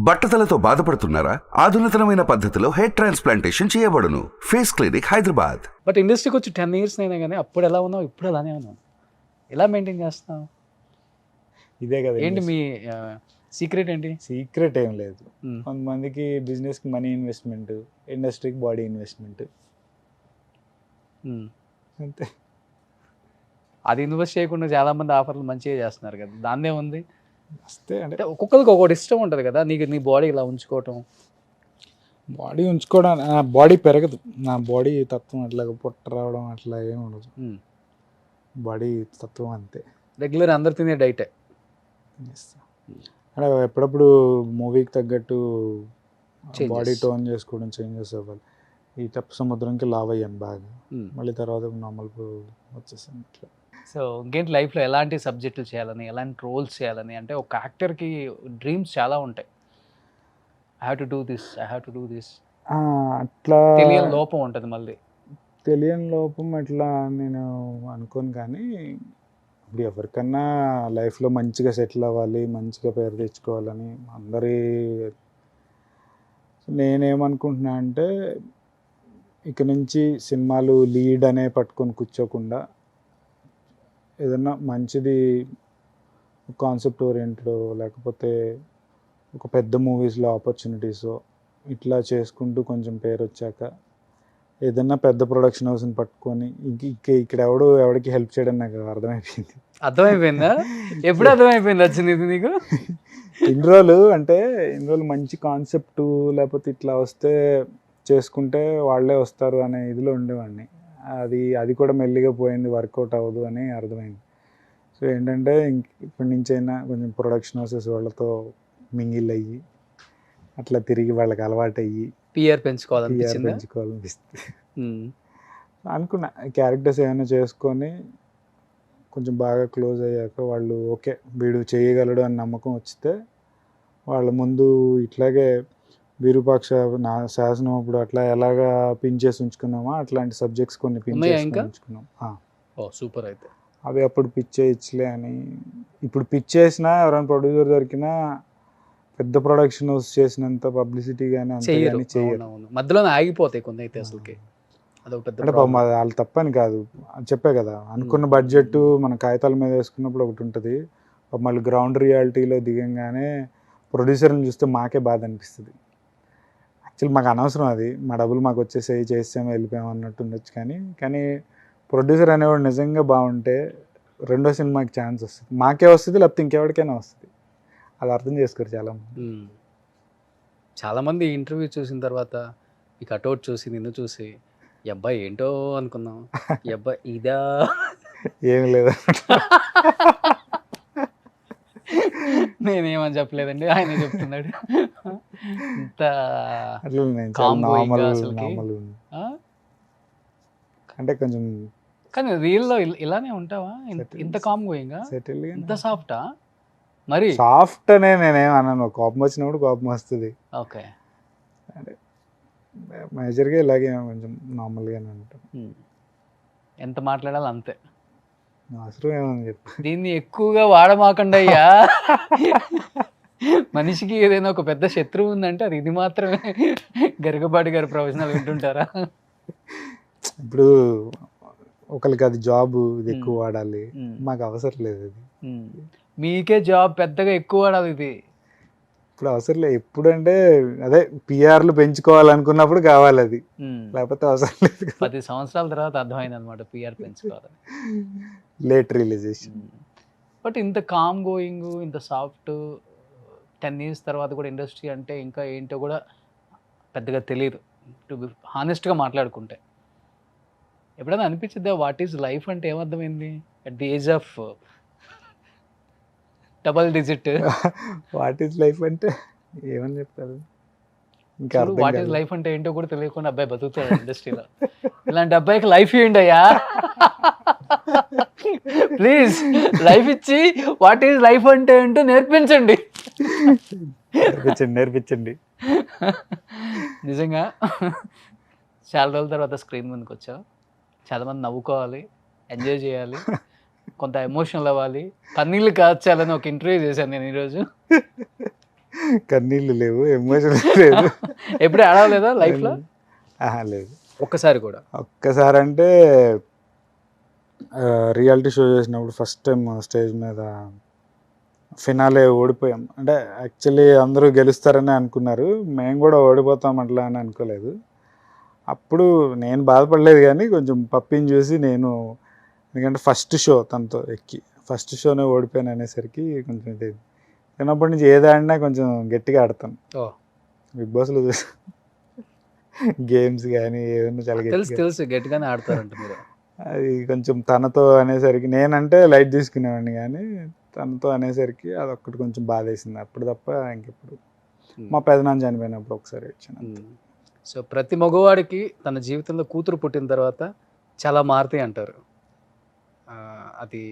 బట్టతలతో బాధపడుతున్నారా? ఆధునితనమైన పద్ధతిలో hair transplantation చేయబడును. Face clinic, Hyderabad. బట్ ఇండస్ట్రీకి వచ్చి 10 years అయినా కానీ అప్పుడు ఎలా ఉన్నావు ఇప్పుడు అలానే ఉన్నావు. ఎలా మెయింటైన్ చేస్తున్నావు? ఇదే కదా ఏంటి మీ సీక్రెట్ ఏంటి? సీక్రెట్ ఏం లేదు. కొంతమందికి బిజినెస్కి మనీ ఇన్వెస్ట్మెంట్, ఇండస్ట్రీకి బాడీ ఇన్వెస్ట్మెంట్, అంతే. అది ఇన్వెస్ట్ చేయకుండా చాలా మంది ఆఫర్లు మంచిగా చేస్తున్నారు కదా, దాన్నే ఉంది. వస్తే అంటే అంటే ఒక్కొక్కరికి ఒక్కొక్కటి ఇష్టం ఉంటుంది కదా. నీకు నీ బాడీ ఇలా ఉంచుకోవటం, బాడీ ఉంచుకోవడం, నా బాడీ పెరగదు. నా బాడీ తత్వం అట్లా పొట్ట రావడం అట్లా ఏమి ఉండదు. బాడీ తత్వం అంతే. రెగ్యులర్ అందరు తినే డైటే. అంటే ఎప్పుడప్పుడు మూవీకి తగ్గట్టు Changes. బాడీ టోన్ చేసుకోవడం, చేంజెస్ అవ్వాలి. ఈ తప్పు సముద్రంకి లావ్ అయ్యాను బాగా, మళ్ళీ తర్వాత నార్మల్ వచ్చేసాను అట్లా. సో ఇంకేంటి లైఫ్లో ఎలాంటి సబ్జెక్టులు చేయాలని, ఎలాంటి రోల్స్ చేయాలని? అంటే ఒక యాక్టర్కి డ్రీమ్స్ చాలా ఉంటాయి. I have to do this, I have to do this. అట్లా తెలియని లోపం ఉంటుంది మళ్ళీ. తెలియని లోపం అట్లా నేను అనుకోను. కానీ ఇప్పుడు ఎవరికన్నా లైఫ్లో మంచిగా సెటిల్ అవ్వాలి, మంచిగా పేరు తెచ్చుకోవాలని అందరి. నేనేమనుకుంటున్నా అంటే ఇక నుంచి సినిమాలు లీడ్ అనే పట్టుకొని కూర్చోకుండా ఏదన్నా మంచిది కాన్సెప్ట్ ఓరియంటెడ్, లేకపోతే ఒక పెద్ద మూవీస్లో ఆపర్చునిటీస్ ఇట్లా చేసుకుంటూ కొంచెం పేరు వచ్చాక ఏదన్నా పెద్ద ప్రొడక్షన్ హౌస్ని పట్టుకొని ఇక్కడ ఎవడికి హెల్ప్ చేయడం నాకు అర్థమైపోయింది. అర్థమైపోయిందా? ఎప్పుడు అర్థమైపోయింది వచ్చింది ఇది నీకు? ఇన్ని రోజులు మంచి కాన్సెప్ట్ లేకపోతే ఇట్లా వస్తే చేసుకుంటే వాళ్ళే వస్తారు అనే ఇదిలో ఉండేవాడిని. అది కూడా మెల్లిగా పోయింది, వర్కౌట్ అవ్వదు అని అర్థమైంది. సో ఏంటంటే ఇప్పటి నుంచి అయినా కొంచెం ప్రొడక్షన్ హౌసెస్ వాళ్ళతో మింగిల్ అయ్యి అట్లా తిరిగి వాళ్ళకి అలవాటు అయ్యి పిఆర్ పెంచుకోవాలనిపిస్తుంది. అనుకున్నా క్యారెక్టర్స్ ఏమైనా చేసుకొని కొంచెం బాగా క్లోజ్ అయ్యాక వాళ్ళు ఓకే వీడు చేయగలడు అని నమ్మకం వచ్చితే వాళ్ళ ముందు ఇట్లాగే విరూపాక్ష నా శాసనం అప్పుడు అట్లా ఎలాగా పిన్ చేసి ఉంచుకున్నామో అట్లాంటి సబ్జెక్ట్స్ కొన్ని పిన్ చేసి ఉంచుకున్నాం. సూపర్. అయితే అవి అప్పుడు పిచ్ చేయొచ్చులే అని. ఇప్పుడు పిచ్ చేసినా ఎవరైనా ప్రొడ్యూసర్ దొరికినా పెద్ద ప్రొడక్షన్ హౌస్ చేసినంత పబ్లిసిటీ కానీ అంత కానీ చేయరు. మధ్యలో ఆగిపోతాయి కొన్ని అయితే అసలుకి. అంటే వాళ్ళు తప్పని కాదు, చెప్పే కదా అనుకున్న బడ్జెట్ మన కాగితాల మీద వేసుకున్నప్పుడు ఒకటి ఉంటుంది, మళ్ళీ గ్రౌండ్ రియాలిటీలో దిగంగానే ప్రొడ్యూసర్ని చూస్తే మాకే బాధ అనిపిస్తుంది. యాక్చువల్లీ మాకు అనవసరం, అది మా డబ్బులు మాకు వచ్చేసాయి, చేసాము వెళ్ళిపోయాము అన్నట్టు ఉండొచ్చు. కానీ ప్రొడ్యూసర్ అనేవాడు నిజంగా బాగుంటే రెండో సినిమాకి ఛాన్స్ వస్తుంది, మాకే వస్తుంది లేకపోతే ఇంకెవరికైనా వస్తుంది. అది అర్థం చేసుకోరు చాలామంది ఇంటర్వ్యూ చూసిన తర్వాత ఈ కట్అవుట్ చూసి నిన్ను చూసి ఈ అబ్బాయి ఏంటో అనుకున్నాం, ఈ అబ్బాయి ఇదా ఏం లేదు. నేనేమని చెప్పలేదండి, ఆయన చెప్తున్నాడు. ఇంత అంటే కొంచెం కానీ రియల్లో ఇలానే ఉంటావా? ఇంత కామ్ గోయింగా, ఇంత సాఫ్టా? మరి సాఫ్ట్ అనే నేనేం అన్నాను, కోపం వచ్చినప్పుడు కోపం వస్తుంది. ఓకే, అంటే మేజర్గా ఇలాగే కొంచెం నార్మల్గానే ఉంటాం. ఎంత మాట్లాడాలి అంతే, అవసరం ఏమని చెప్పి దీన్ని ఎక్కువగా వాడమాకండి అయ్యా. మనిషికి ఏదైనా ఒక పెద్ద శత్రువు ఉందంటే అది ఇది మాత్రమే. గరికపాటి గారి ప్రవచనాలు వింటుంటారా? ఇప్పుడు ఒకరికి అది జాబ్, ఇది ఎక్కువ వాడాలి, మాకు అవసరం లేదు. అది మీకే జాబ్ పెద్దగా ఎక్కువ వాడాలి, ఇది ఇప్పుడు అవసరం లేదు. ఎప్పుడు అంటే అదే పిఆర్లు పెంచుకోవాలనుకున్నప్పుడు కావాలి అది, లేకపోతే అవసరం లేదు. 10 సంవత్సరాల తర్వాత అర్థమైంది అనమాట పిఆర్ పెంచుకోవాలని. Late realization. బట్ ఇంత కామ్ గోయింగ్, ఇంత సాఫ్ట్, 10 years తర్వాత కూడా ఇండస్ట్రీ అంటే ఇంకా ఏంటో కూడా పెద్దగా తెలియదు. టు బి హానెస్ట్గా మాట్లాడుకుంటే ఎప్పుడైనా అనిపించిందా వాట్ ఈజ్ లైఫ్ అంటే ఏమర్థమైంది at the age of double digit? What is life అంటే ఏమని చెప్తారు ఇంకా? వాట్ ఈజ్ లైఫ్ అంటే ఏంటో కూడా తెలియకుండా అబ్బాయి బతుకుతాడు ఇండస్ట్రీలో. ఇలాంటి అబ్బాయికి లైఫ్ ఇవ్వండి అయ్యా ప్లీజ్. లైఫ్ ఇచ్చి వాట్ ఈజ్ లైఫ్ అంటే ఏంటో నేర్పించండి. నేర్పించండి. నిజంగా చాలా రోజుల తర్వాత స్క్రీన్ ముందుకు వచ్చావు. చాలామంది నవ్వుకోవాలి, ఎంజాయ్ చేయాలి, కొంత ఎమోషనల్ అవ్వాలి, కన్నీళ్ళు కాచాలని ఒక ఇంటర్వ్యూ చేశాను నేను ఈరోజు. కన్నీళ్ళు లేవు, ఎమోషన్ లేదు. ఎప్పుడు ఆడలేదా లైఫ్లో? లేదు. ఒక్కసారి కూడా? ఒక్కసారి అంటే రియాలిటీ షో చేసినప్పుడు ఫస్ట్ టైం స్టేజ్ మీద ఫినాలే ఓడిపోయాం. అంటే యాక్చువల్లీ అందరూ గెలుస్తారని అనుకున్నారు, మేము కూడా ఓడిపోతాం అట్లా అని అనుకోలేదు. అప్పుడు నేను బాధపడలేదు కానీ కొంచెం పప్పిని చూసి నేను, ఎందుకంటే ఫస్ట్ షో తనతో ఎక్కి ఫస్ట్ షోనే ఓడిపోయాను అనేసరికి కొంచెం ఇది. చిన్నప్పటి నుంచి ఏది ఆడినా కొంచెం గట్టిగా ఆడతాను. బిగ్ బాస్లో చూసి గేమ్స్ కానీ ఏదైనా చాలా తెలుసు గట్టిగానే ఆడతారంట మీరు. అది కొంచెం తనతో అనేసరికి నేనంటే లైట్ తీసుకునేవాడిని కానీ తనతో అనేసరికి అదొక్కటి కొంచెం బాధ వేసింది. అప్పుడు తప్ప ఇంకెప్పుడు. మా పెదనాన్న చనిపోయినప్పుడు ఒకసారి వచ్చాను. సో ప్రతి మగవాడికి తన జీవితంలో కూతురు పుట్టిన తర్వాత చాలా మారుతాయి అంటారు. అది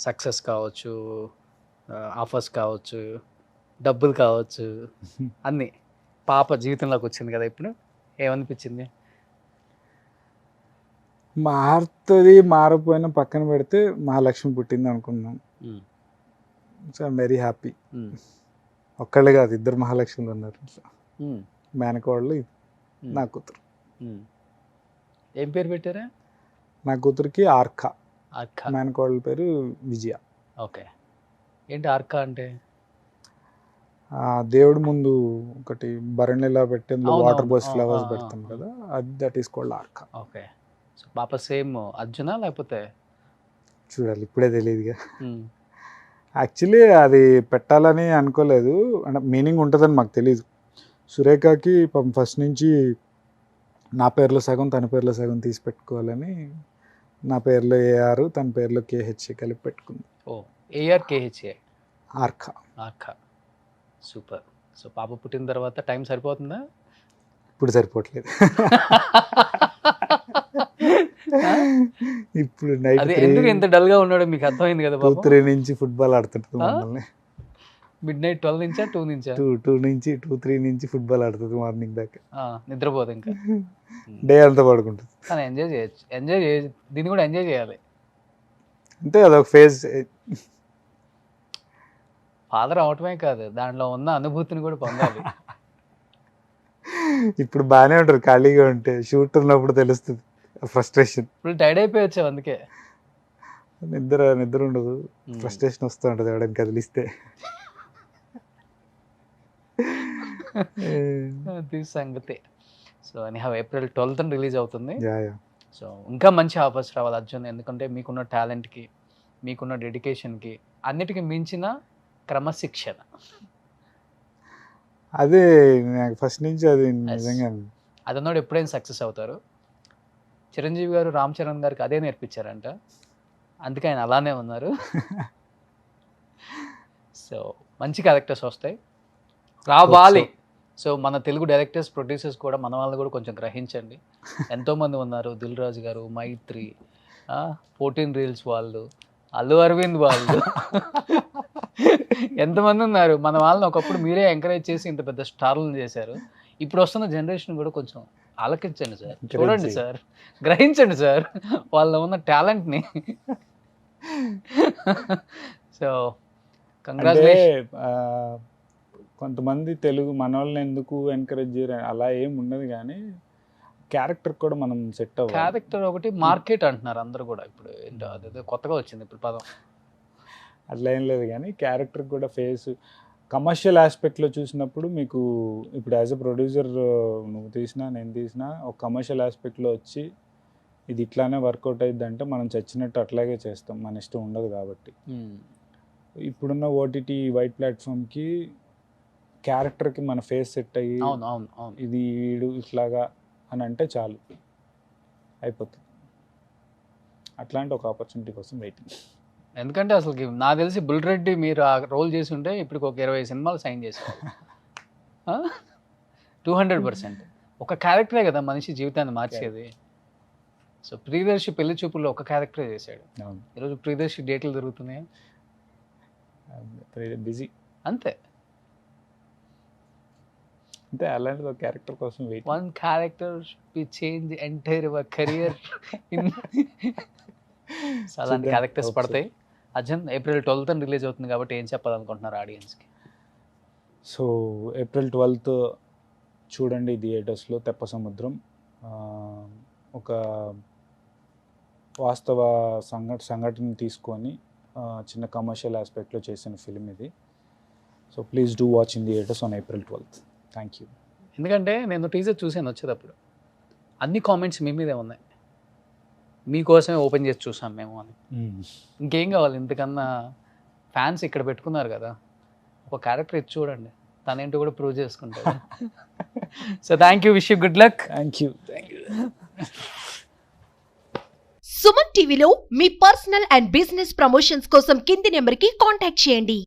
సక్సెస్ కావచ్చు, ఆఫర్స్ కావచ్చు, డబ్బులు కావచ్చు, అన్నీ. పాప జీవితంలోకి వచ్చింది కదా ఇప్పుడు, ఏమనిపించింది? మారుతుంది మారపోయినా పక్కన పెడితే మహాలక్ష్మి పుట్టింది అనుకున్నాం. So I'm very happy. ఒక్కళ్ళే కాదు, ఇద్దరు మహాలక్ష్మిలు ఉన్నారు. మేనకోళ్ళు నా కూతురు. ఏం పేరు పెట్టారా? నా కూతురికి ఆర్కా, ఆర్కా. మేనకోళ్ళ పేరు విజయ. ఓకే. ఏంటి ఆర్కా అంటే? దేవుడి ముందు ఒకటి భరణిలా పెట్టి వాటర్ పోసి ఫ్లవర్స్ పెడతాం కదా, అది that is called Arka. Okay. So పాప సేమ్ అర్జునా లేకపోతే? చూడాలి, ఇప్పుడే తెలియదుగా. యాక్చువల్లీ అది పెట్టాలని అనుకోలేదు, అంటే మీనింగ్ ఉంటుందని మాకు తెలియదు. సురేఖకి ఫస్ట్ నుంచి నా పేరులో సగం తన పేరులో సగం తీసి పెట్టుకోవాలని నా పేరులో ఏఆర్ తన పేరులో కేహెచ్ కలిపి పెట్టుకుంది. ఓ, AR KHA. Arka. Arka. Super. So పాప పుట్టిన తర్వాత టైం సరిపోతుందా? ఇప్పుడు సరిపోవట్లేదు. ఇప్పుడు నైట్ ఎందుకు ఎంత డల్ గా ఉన్నాడో మీకు అర్థమైంది కదా. 2-3 నుంచి ఫుట్బాల్ ఆడుతుంటుంది మమ్మల్ని. మిడ్ నైట్ 12 నుంచా 2 నుంచా? 2-3 నుంచి ఫుట్బాల్ ఆడుతుంది మార్నింగ్ దాకా. నిద్రపోదు ఇంకా, డే అంతా పడుకుంటుంది. కానీ ఎంజాయ్ చేయొచ్చు, దీన్ని కూడా ఎంజాయ్ చేయాలి. అంటే అదొక ఫేజ్. ఫాదర్ అవటమే కాదు, దాంట్లో ఉన్న అనుభూతిని కూడా పొందాలి. ఇప్పుడు బాగానే ఉంటారు ఖాళీగా ఉంటే, షూట్ ఉన్నప్పుడు తెలుస్తుంది ఫ్రస్ట్రేషన్. ఇప్పుడు టైర్డ్ అయిపోయి వచ్చావు అందుకే. నిద్ర ఉండదు, ఫ్రస్ట్రేషన్ వస్తూ ఉంటుంది ఎవడని కదిలిస్తే. అది సంగతి. So anyhow April 12th release అవుతుంది. యా. సో ఇంకా మంచి ఆఫర్స్ రావాలి అర్జున్, ఎందుకంటే మీకున్న టాలెంట్కి, మీకున్న డెడికేషన్కి, అన్నిటికీ మించిన క్రమశిక్షణ. అదే నాకు ఫస్ట్ నుంచి అది నిజంగా. అదన్నాడు ఎప్పుడైనా సక్సెస్ అవుతారు. చిరంజీవి గారు రామ్ చరణ్ గారికి అదే నేర్పించారంట, అందుకే ఆయన అలానే ఉన్నారు. సో మంచి క్యారెక్టర్స్ వస్తాయి, రావాలి. సో మన తెలుగు డైరెక్టర్స్, ప్రొడ్యూసర్స్ కూడా మన వాళ్ళు కూడా కొంచెం గ్రహించండి. ఎంతోమంది ఉన్నారు, దిల్ రాజు గారు, మైత్రి, 14 Reels వాళ్ళు, అల్లు అరవింద్ వాళ్ళు, ఎంతమంది ఉన్నారు. మన వాళ్ళని ఒకప్పుడు మీరే ఎంకరేజ్ చేసి ఇంత పెద్ద స్టార్లను చేశారు. ఇప్పుడు వస్తున్న జనరేషన్ కూడా కొంచెం ఆలకించండి సార్, చూడండి సార్, గ్రహించండి సార్ వాళ్ళ ఉన్న టాలెంట్ని. So congratulation. కొంతమంది తెలుగు మన వాళ్ళని ఎందుకు ఎంకరేజ్ చేయరు అలా ఏం ఉండదు, కానీ క్యారెక్టర్ కూడా మనం సెట్ అవ్వాలి. క్యారెక్టర్ ఒకటి, మార్కెట్ అంటున్నారు అందరూ కూడా. ఇప్పుడు ఏంటో అదే కొత్తగా వచ్చింది ఇప్పుడు పదం. అట్లా ఏం లేదు, కానీ క్యారెక్టర్ కూడా ఫేస్ కమర్షియల్ ఆస్పెక్ట్లో చూసినప్పుడు మీకు ఇప్పుడు యాజ్ అ ప్రొడ్యూసర్ నువ్వు తీసినా నేను తీసినా ఒక కమర్షియల్ ఆస్పెక్ట్లో వచ్చి ఇది ఇట్లానే వర్కౌట్ అయ్యిద్ది అంటే మనం చచ్చినట్టు అట్లాగే చేస్తాం, మన ఇష్టం ఉండదు. కాబట్టి ఇప్పుడున్న ఓటీటీ వైట్ ప్లాట్ఫామ్కి క్యారెక్టర్కి మన ఫేస్ సెట్ అయ్యి ఇది వీడు ఇట్లాగా అని అంటే చాలు అయిపోతుంది. అట్లాంటి ఒక ఆపర్చునిటీ కోసం వెయిటింగ్. ఎందుకంటే అసలు నాకు తెలిసి బుల్ రెడ్డి మీరు ఆ రోల్ చేసి ఉంటే ఇప్పుడు ఒక 20 సినిమాలు సైన్ చేశారు. 200%. ఒక క్యారెక్టరే కదా మనిషి జీవితాన్ని మార్చేది. సో ప్రియదర్శి పెళ్లి చూపుల్లో ఒక క్యారెక్టరే చేశాడు. ఈరోజు ప్రియదర్శి డేట్లు దొరుకుతున్నాయి, బిజీ అంతే. అంటే అలాంటి ఒక క్యారెక్టర్ కోసం wait. One character change entire your career. అలాంటి క్యారెక్టర్స్ పడతాయి. అర్జున్ ఏప్రిల్ 12th రిలీజ్ అవుతుంది కాబట్టి ఏం చెప్పాలనుకుంటున్నారు ఆడియన్స్కి? సో ఏప్రిల్ 12th చూడండి థియేటర్స్లో తెప్ప సముద్రం. ఒక వాస్తవ సంఘటన తీసుకొని చిన్న కమర్షియల్ ఆస్పెక్ట్లో చేసిన ఫిలిం ఇది. So please do watch in theatres on April 12th. Thank you. ఎందుకంటే నేను టీజర్ చూసాను వచ్చేటప్పుడు, అన్ని కామెంట్స్ మీ మీదే ఉన్నాయి, మీకోసమే ఓపెన్ చేసి చూసాం మేము అని. ఇంకేం కావాలి ఇంతకన్నా? ఫ్యాన్స్ ఇక్కడ పెట్టుకున్నారు కదా, ఒక క్యారెక్టర్ ఇచ్చి చూడండి, తనేంటో కూడా ప్రూవ్ చేసుకుంటారు. So thank you, wish you good luck. Thank you. Suman టీవీలో మీ పర్సనల్ అండ్ బిజినెస్ ప్రమోషన్స్ కోసం కింది నెంబర్కి కాంటాక్ట్ చేయండి.